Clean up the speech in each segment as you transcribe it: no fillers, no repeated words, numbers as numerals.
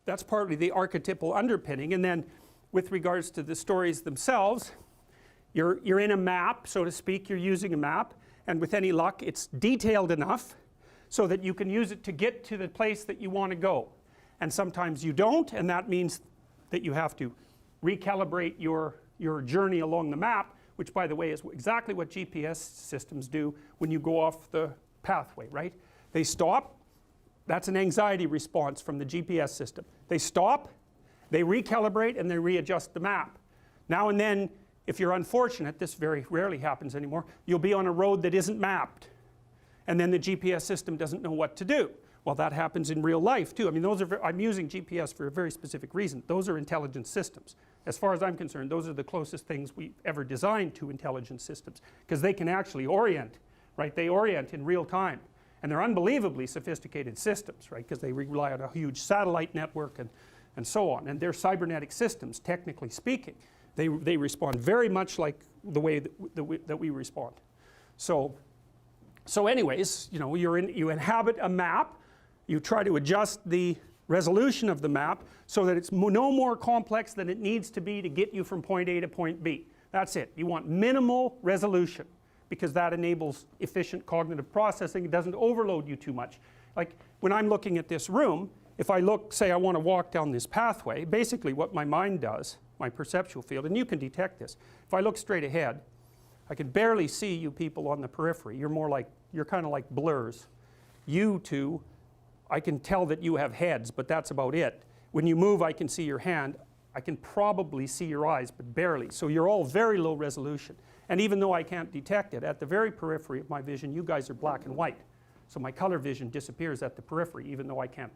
that's partly the archetypal underpinning. And then with regards to the stories themselves, you're in a map, so to speak. You're using a map, and with any luck it's detailed enough so that you can use it to get to the place that you want to go. And sometimes you don't, and that means that you have to recalibrate your journey along the map, which by the way is exactly what GPS systems do when you go off the pathway, right? They stop. That's an anxiety response from the GPS system. They stop, they recalibrate, and they readjust the map. Now and then, if you're unfortunate, this very rarely happens anymore, you'll be on a road that isn't mapped, and then the GPS system doesn't know what to do. Well, that happens in real life too. I mean, I'm using GPS for a very specific reason. Those are intelligent systems. As far as I'm concerned, those are the closest things we've ever designed to intelligent systems, because they can actually orient, right? They orient in real time. And they're unbelievably sophisticated systems, right? Because they rely on a huge satellite network and so on. And they're cybernetic systems, technically speaking. They respond very much like the way that we respond. So anyways, you know, you inhabit a map. You try to adjust the resolution of the map so that it's no more complex than it needs to be to get you from point A to point B. That's it. You want minimal resolution, because that enables efficient cognitive processing. It doesn't overload you too much. Like when I'm looking at this room, if I look, say I want to walk down this pathway, basically what my mind does, my perceptual field, and you can detect this, if I look straight ahead, I can barely see you people on the periphery. You're kind of like blurs. You two, I can tell that you have heads, but that's about it. When you move, I can see your hand. I can probably see your eyes, but barely. So you're all very low resolution. And even though I can't detect it, at the very periphery of my vision, you guys are black and white. So my color vision disappears at the periphery, even though I can't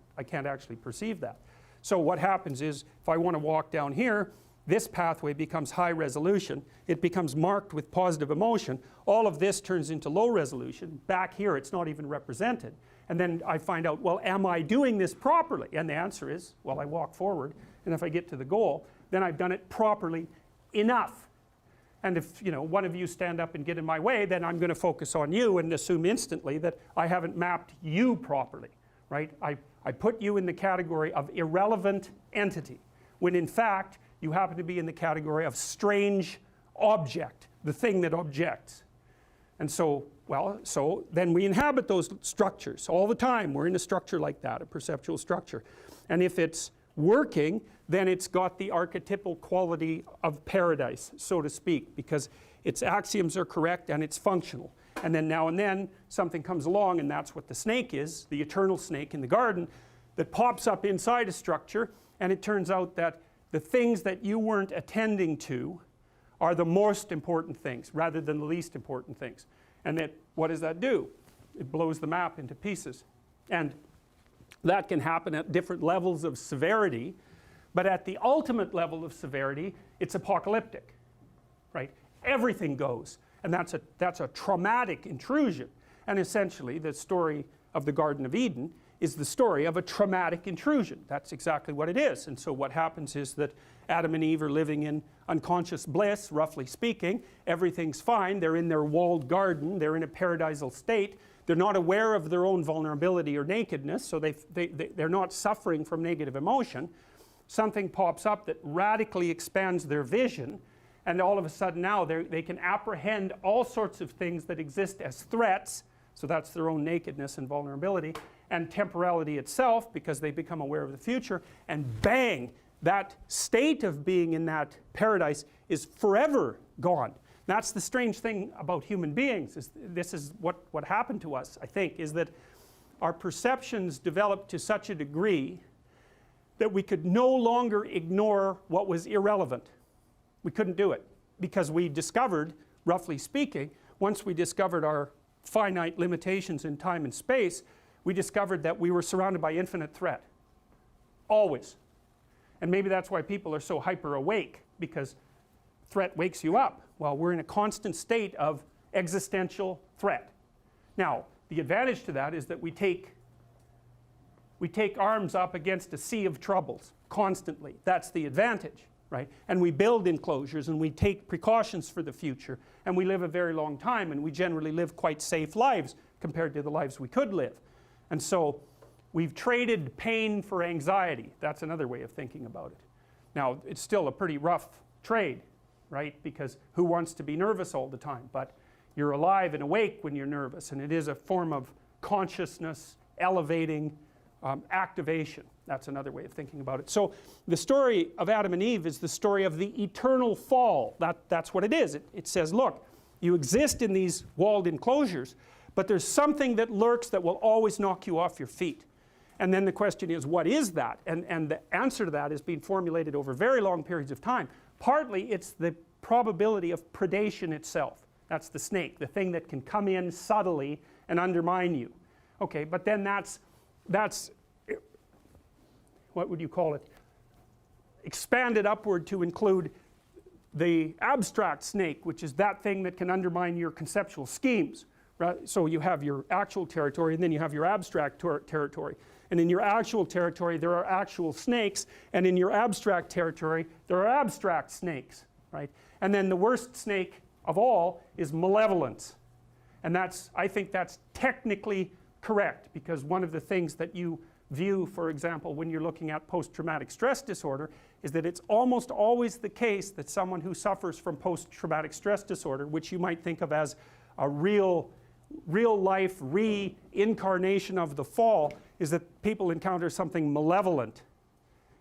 actually perceive that. So what happens is, if I want to walk down here, this pathway becomes high resolution. It becomes marked with positive emotion. All of this turns into low resolution. Back here, it's not even represented. And then I find out, well, am I doing this properly? And the answer is, well, I walk forward, and if I get to the goal, then I've done it properly enough. And if, you know, one of you stand up and get in my way, then I'm going to focus on you and assume instantly that I haven't mapped you properly, right? I put you in the category of irrelevant entity, when in fact you happen to be in the category of strange object, the thing that objects. And so, well, so then we inhabit those structures all the time. We're in a structure like that, a perceptual structure. And if it's working, then it's got the archetypal quality of paradise, so to speak, because its axioms are correct and it's functional. And then now and then something comes along, and that's what the snake is, the eternal snake in the garden, that pops up inside a structure, and it turns out that the things that you weren't attending to are the most important things rather than the least important things. And that, what does that do? It blows the map into pieces. And that can happen at different levels of severity, but at the ultimate level of severity, it's apocalyptic, right? Everything goes, and that's a traumatic intrusion. And essentially, the story of the Garden of Eden is the story of a traumatic intrusion. That's exactly what it is. And so what happens is that Adam and Eve are living in unconscious bliss, roughly speaking. Everything's fine. They're in their walled garden. They're in a paradisal state. They're not aware of their own vulnerability or nakedness, so they're not suffering from negative emotion. Something pops up that radically expands their vision, and all of a sudden now they can apprehend all sorts of things that exist as threats, so that's their own nakedness and vulnerability, and temporality itself, because they become aware of the future, and bang, that state of being in that paradise is forever gone. That's the strange thing about human beings. This is what happened to us, I think, is that our perceptions developed to such a degree that we could no longer ignore what was irrelevant. We couldn't do it, because we discovered, roughly speaking, once we discovered our finite limitations in time and space, we discovered that we were surrounded by infinite threat. Always. And maybe that's why people are so hyper awake, because threat wakes you up. Well, we're in a constant state of existential threat. Now, the advantage to that is that we take arms up against a sea of troubles constantly. That's the advantage, right? And we build enclosures, and we take precautions for the future, and we live a very long time, and we generally live quite safe lives compared to the lives we could live. And so we've traded pain for anxiety. That's another way of thinking about it. Now, it's still a pretty rough trade, right? Because who wants to be nervous all the time? But you're alive and awake when you're nervous, and it is a form of consciousness elevating activation. That's another way of thinking about it. So the story of Adam and Eve is the story of the eternal fall. That's what it is. It says, look, you exist in these walled enclosures, but there's something that lurks that will always knock you off your feet. And then the question is, what is that? And the answer to that is being formulated over very long periods of time. Partly it's the probability of predation itself. That's the snake, the thing that can come in subtly and undermine you. Okay, but then that's what would you call it? Expanded upward to include the abstract snake, which is that thing that can undermine your conceptual schemes. Right? So you have your actual territory, and then you have your abstract territory. And in your actual territory there are actual snakes, and in your abstract territory there are abstract snakes, right? And then the worst snake of all is malevolence. And I think that's technically correct, because one of the things that you view, for example, when you're looking at post-traumatic stress disorder, is that it's almost always the case that someone who suffers from post-traumatic stress disorder, which you might think of as a real life reincarnation of the fall, is that people encounter something malevolent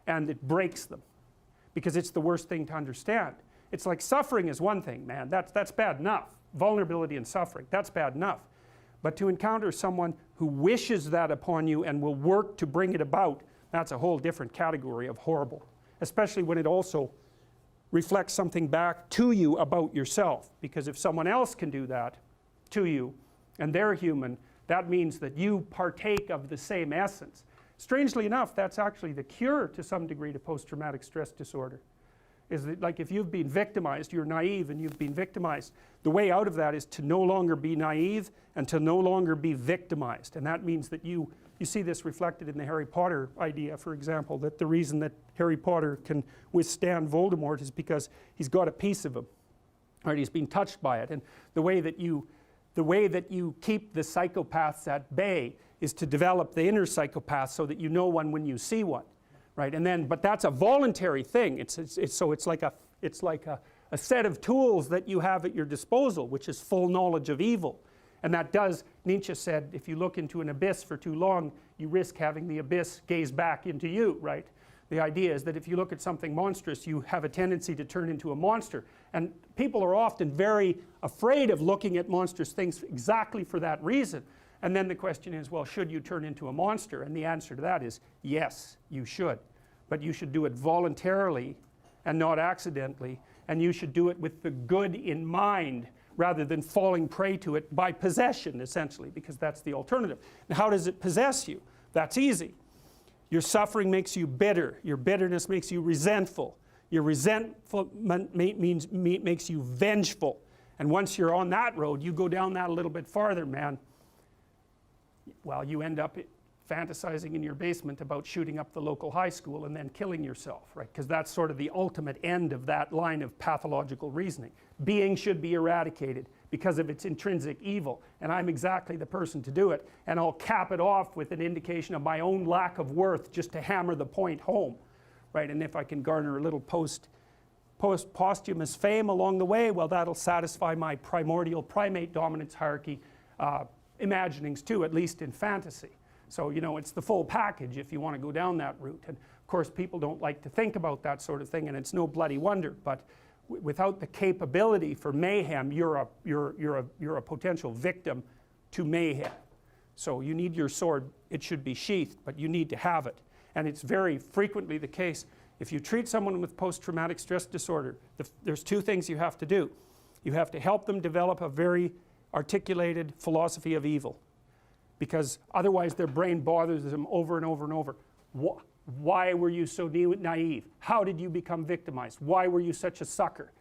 and it breaks them, because it's the worst thing to understand. It's like suffering is one thing, man, that's bad enough. Vulnerability and suffering, that's bad enough. But to encounter someone who wishes that upon you and will work to bring it about, that's a whole different category of horrible, especially when it also reflects something back to you about yourself. Because if someone else can do that to you and they're human, that means that you partake of the same essence. Strangely enough, that's actually the cure to some degree to post-traumatic stress disorder. Is that, like, if you've been victimized, you're naive and you've been victimized, the way out of that is to no longer be naive and to no longer be victimized. And that means that you see this reflected in the Harry Potter idea, for example, that the reason that Harry Potter can withstand Voldemort is because he's got a piece of him, right? He's been touched by it. And the way that you keep the psychopaths at bay is to develop the inner psychopath so that you know one when you see one. Right? And then, but that's a voluntary thing. So it's like a set of tools that you have at your disposal, which is full knowledge of evil. And that does, Nietzsche said, if you look into an abyss for too long, you risk having the abyss gaze back into you, right? The idea is that if you look at something monstrous, you have a tendency to turn into a monster. And people are often very afraid of looking at monstrous things exactly for that reason. And then the question is, well, should you turn into a monster? And the answer to that is, yes, you should. But you should do it voluntarily and not accidentally. And you should do it with the good in mind rather than falling prey to it by possession, essentially, because that's the alternative. Now, how does it possess you? That's easy. Your suffering makes you bitter. Your bitterness makes you resentful. Your resentment makes you vengeful. And once you're on that road, you go down that a little bit farther, man. Well, you end up fantasizing in your basement about shooting up the local high school and then killing yourself, right? Because that's sort of the ultimate end of that line of pathological reasoning. Being should be eradicated because of its intrinsic evil, and I'm exactly the person to do it, and I'll cap it off with an indication of my own lack of worth just to hammer the point home, right? And if I can garner a little posthumous fame along the way, well, that'll satisfy my primordial primate dominance hierarchy imaginings too, at least in fantasy. So, you know, it's the full package if you want to go down that route. And of course people don't like to think about that sort of thing, and it's no bloody wonder, but without the capability for mayhem, you're a potential victim to mayhem. So you need your sword. It should be sheathed, but you need to have it. And it's very frequently the case, if you treat someone with post-traumatic stress disorder, there's two things you have to do. You have to help them develop a very articulated philosophy of evil, because otherwise their brain bothers them over and over and over. Why were you so naive? How did you become victimized? Why were you such a sucker?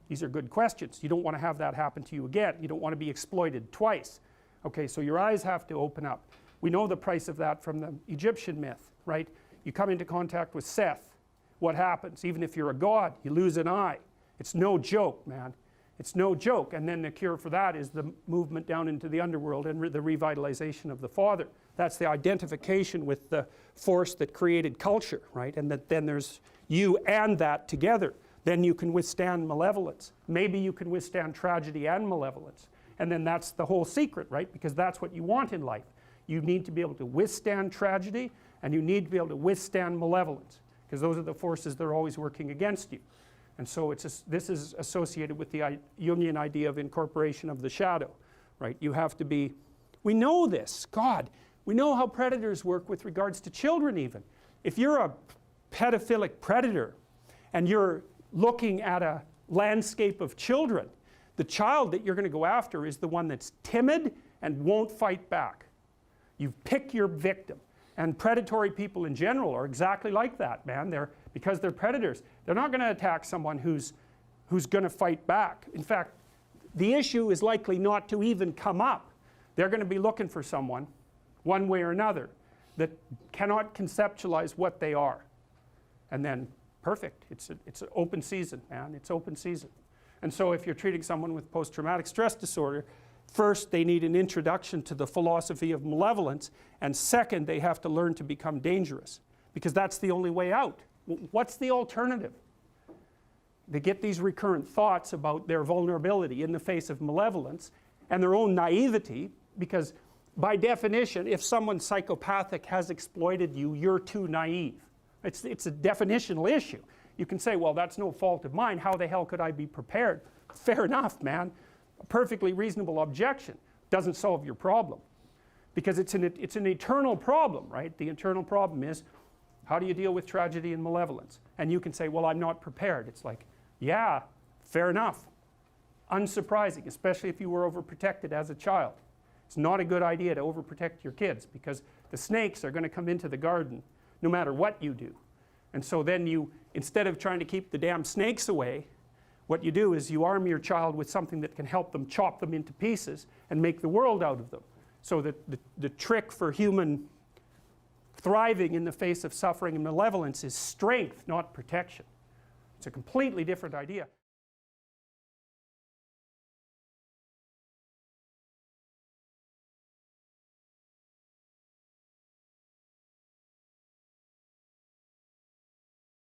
These are good questions. You don't want to have that happen to you again. You don't want to be exploited twice. Okay, so your eyes have to open up. We know the price of that from the Egyptian myth, right? You come into contact with Seth. What happens? Even if you're a god, you lose an eye. It's no joke, man. It's no joke. And then the cure for that is the movement down into the underworld and the revitalization of the Father. That's the identification with the force that created culture, right? And that then there's you and that together. Then you can withstand malevolence. Maybe you can withstand tragedy and malevolence. And then that's the whole secret, right? Because that's what you want in life. You need to be able to withstand tragedy, and you need to be able to withstand malevolence, because those are the forces that are always working against you. And so this is associated with the Jungian idea of incorporation of the shadow, right? You have to be, we know this, God, we know how predators work with regards to children even. If you're a pedophilic predator and you're looking at a landscape of children, the child that you're going to go after is the one that's timid and won't fight back. You pick your victim. And predatory people in general are exactly like that, man. Because they're predators. They're not going to attack someone who's going to fight back. In fact, the issue is likely not to even come up. They're going to be looking for someone, one way or another, that cannot conceptualize what they are. And then, perfect. It's an open season, man. It's open season. And so if you're treating someone with post-traumatic stress disorder, first, they need an introduction to the philosophy of malevolence, and second, they have to learn to become dangerous, because that's the only way out. What's the alternative? They get these recurrent thoughts about their vulnerability in the face of malevolence and their own naivety, because by definition, if someone psychopathic has exploited you, you're too naive. It's a definitional issue. You can say, well, that's no fault of mine. How the hell could I be prepared? Fair enough, man. A perfectly reasonable objection doesn't solve your problem, because it's an eternal problem, right? The eternal problem is, how do you deal with tragedy and malevolence? And you can say, well, I'm not prepared. It's like, yeah, fair enough. Unsurprising, especially if you were overprotected as a child. It's not a good idea to overprotect your kids, because the snakes are going to come into the garden no matter what you do. And so then you, instead of trying to keep the damn snakes away, what you do is you arm your child with something that can help them chop them into pieces and make the world out of them. So that the trick for human thriving in the face of suffering and malevolence is strength, not protection. It's a completely different idea.